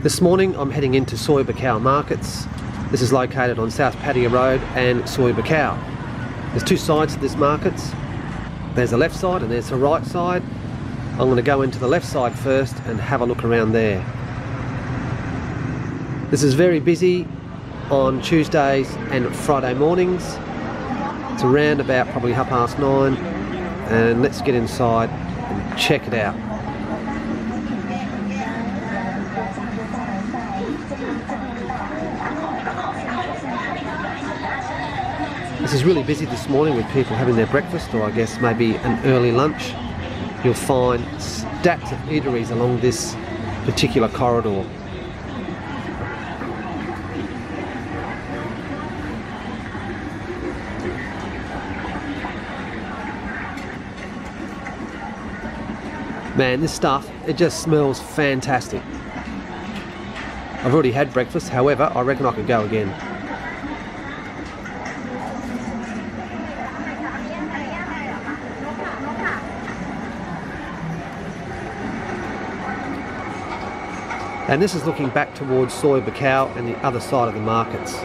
This morning I'm heading into Soi Buakhao Markets. This is located on South Pattaya Road and Soi Buakhao. There's two sides to this market. There's the left side and there's the right side. I'm going to go into the left side first and have a look around there. This is very busy on Tuesdays and Friday mornings. It's around about probably 9:30, and let's get inside and check it out. This is really busy this morning with people having their breakfast, or I guess maybe an early lunch. You'll find stacks of eateries along this particular corridor. Man, this stuff, it just smells fantastic. I've already had breakfast, however, I reckon I could go again. And this is looking back towards Soi Buakhao and the other side of the markets.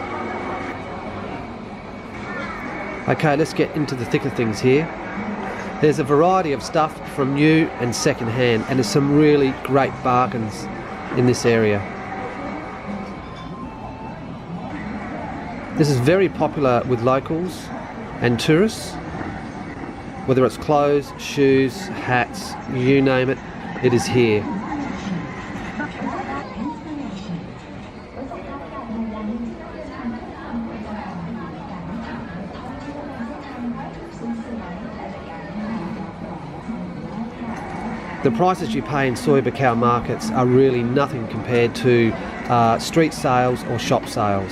Okay, let's get into the thick of things here. There's a variety of stuff from new and second hand, and there's some really great bargains in this area. This is very popular with locals and tourists. Whether it's clothes, shoes, hats, you name it, it is here. The prices you pay in Soi Buakhao markets are really nothing compared to street sales or shop sales.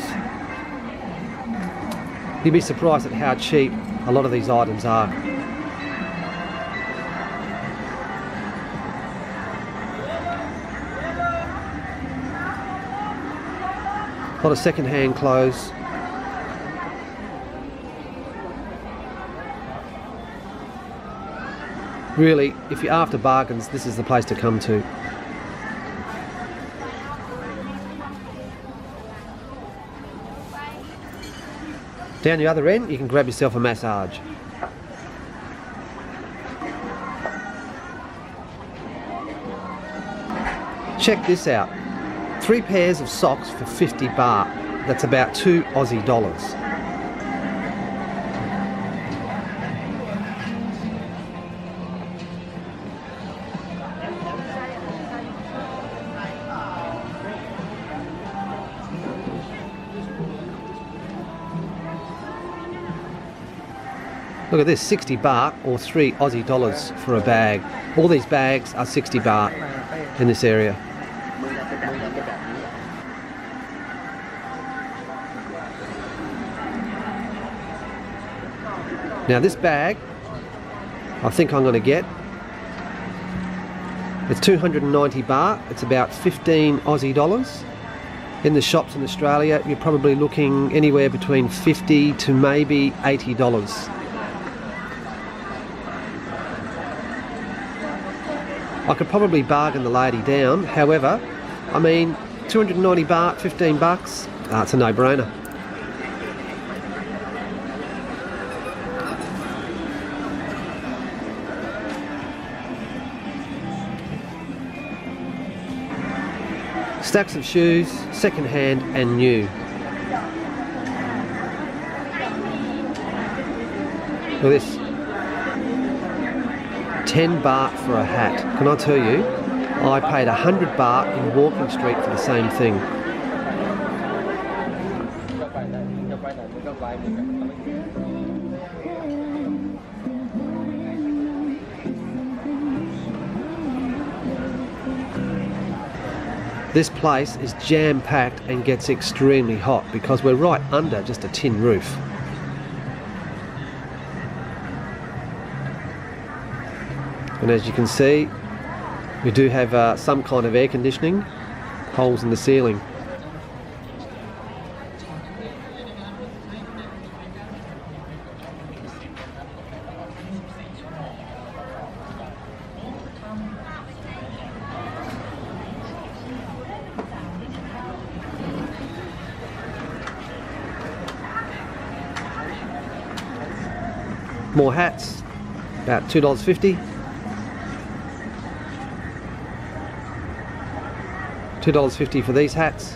You'd be surprised at how cheap a lot of these items are. A lot of second-hand clothes. Really, if you're after bargains, this is the place to come to. Down the other end, you can grab yourself a massage. Check this out. 3 pairs of socks for 50 baht. That's about 2 Aussie dollars. Look at this, 60 baht or 3 Aussie dollars for a bag. All these bags are 60 baht in this area. Now this bag, I think I'm going to get, it's 290 baht, it's about 15 Aussie dollars. In the shops in Australia, you're probably looking anywhere between 50 to maybe $80. I could probably bargain the lady down, however, I mean, 290 baht, 15 bucks, it's a no-brainer. Stacks of shoes, second-hand and new. Look at this. 10 baht for a hat. Can I tell you, I paid 100 baht in Walking Street for the same thing. This place is jam-packed and gets extremely hot because we're right under just a tin roof. And as you can see, we do have some kind of air conditioning, holes in the ceiling. More hats, about $2.50. $2.50 for these hats.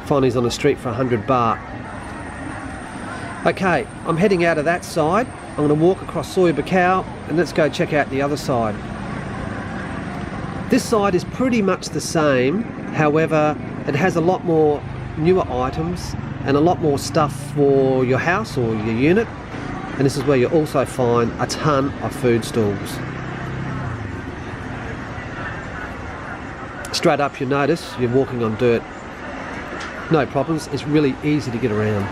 Find these on the street for 100 baht. Okay, I'm heading out of that side. I'm going to walk across Soi Buakhao and let's go check out the other side. This side is pretty much the same, however it has a lot more newer items and a lot more stuff for your house or your unit, and this is where you also find a ton of food stalls. Straight up you notice you're walking on dirt. No problems, it's really easy to get around.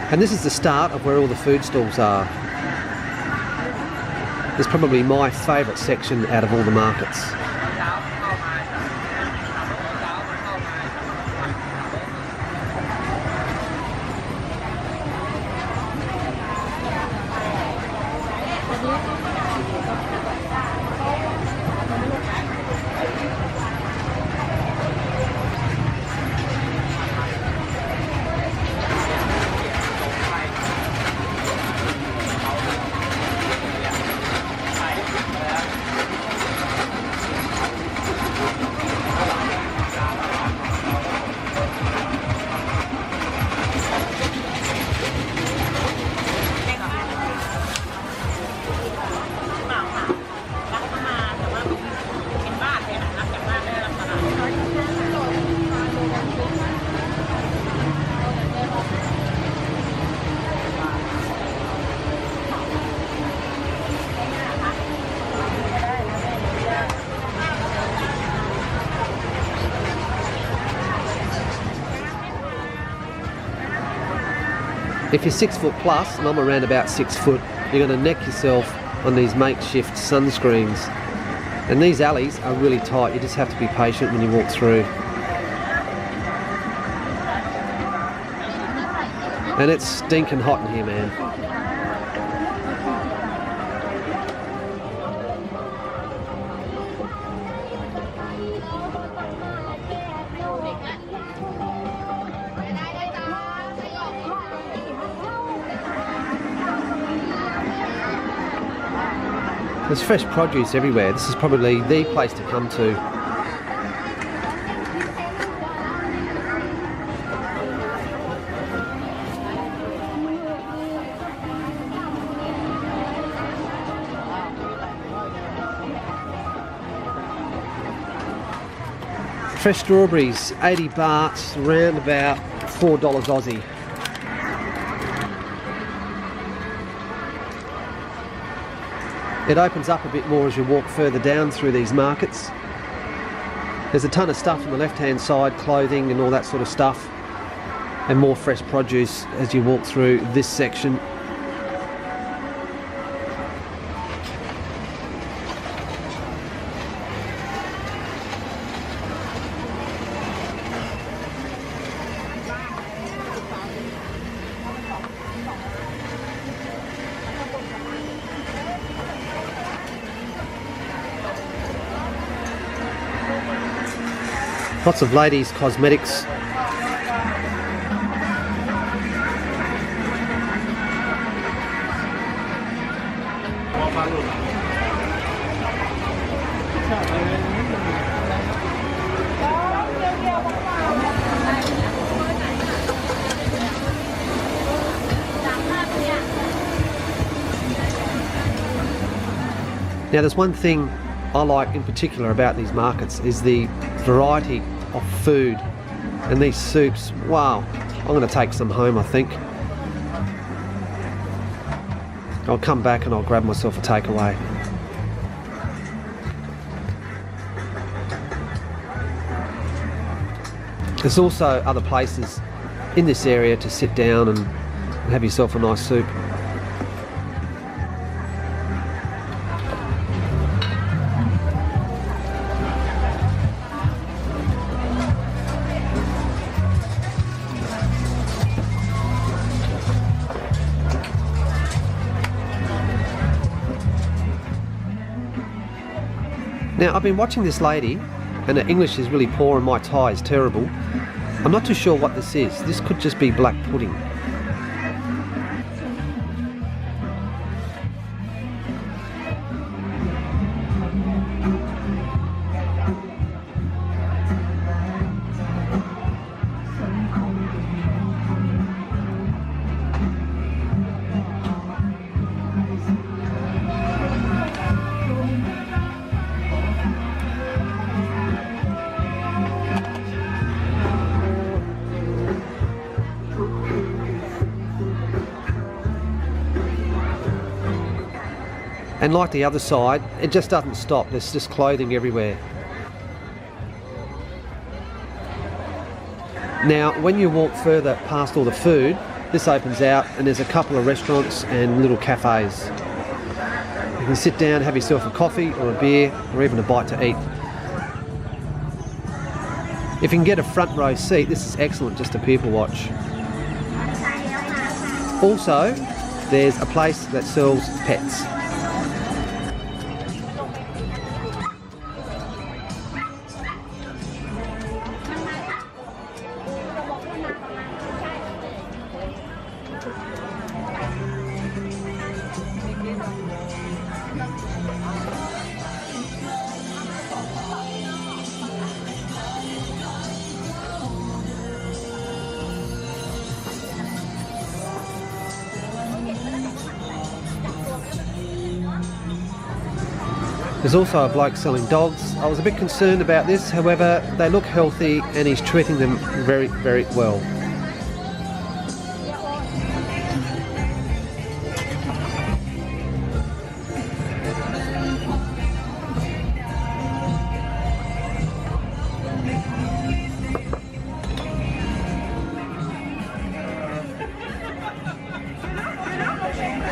And this is the start of where all the food stalls are. It's probably my favourite section out of all the markets. If you're 6 foot plus, and I'm around about 6 foot, you're going to neck yourself on these makeshift sunscreens. And these alleys are really tight, you just have to be patient when you walk through. And it's stinking hot in here, man. There's fresh produce everywhere. This is probably the place to come to. Fresh strawberries, 80 bahts, around about $4 Aussie. It opens up a bit more as you walk further down through these markets. There's a ton of stuff on the left-hand side, clothing and all that sort of stuff, and more fresh produce as you walk through this section. Lots of ladies' cosmetics. Now there's one thing I like in particular about these markets is the variety of food and these soups. Wow, I'm going to take some home, I think. I'll come back and I'll grab myself a takeaway. There's also other places in this area to sit down and have yourself a nice soup. Now, I've been watching this lady, and her English is really poor and my Thai is terrible. I'm not too sure what this is. This could just be black pudding. And like the other side, it just doesn't stop. There's just clothing everywhere. Now, when you walk further past all the food, this opens out and there's a couple of restaurants and little cafes. You can sit down, have yourself a coffee or a beer or even a bite to eat. If you can get a front row seat, this is excellent just to people watch. Also, there's a place that sells pets. There's also a bloke selling dogs. I was a bit concerned about this, however, they look healthy and he's treating them very, very well.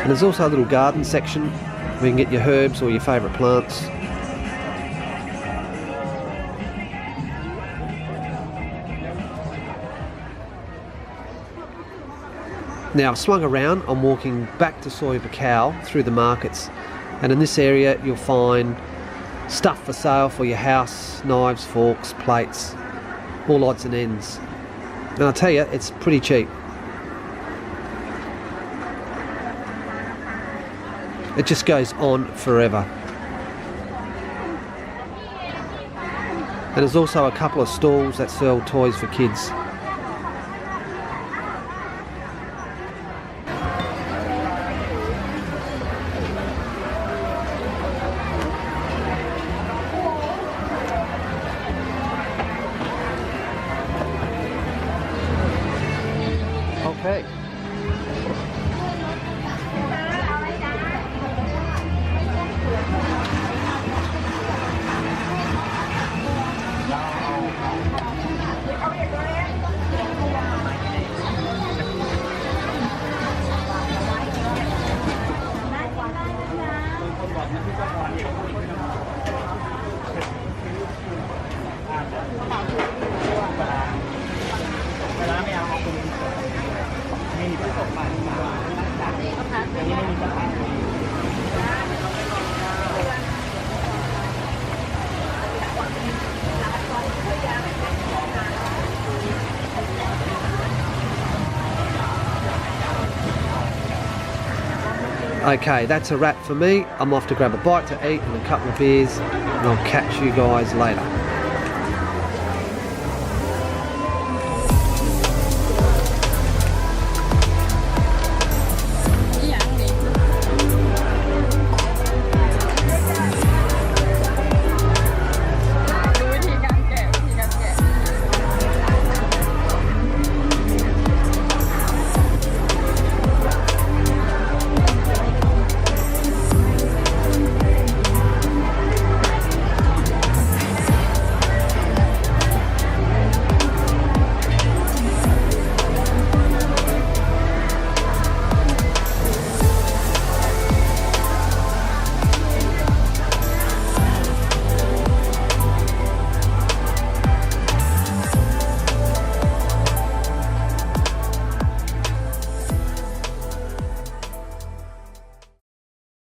And there's also a little garden section where you can get your herbs or your favourite plants. Now I've swung around, I'm walking back to Soi Buakhao through the markets, and in this area you'll find stuff for sale for your house, knives, forks, plates, all odds and ends. And I'll tell you, it's pretty cheap. It just goes on forever. And there's also a couple of stalls that sell toys for kids. Okay. Okay, that's a wrap for me. I'm off to grab a bite to eat and a couple of beers, and I'll catch you guys later.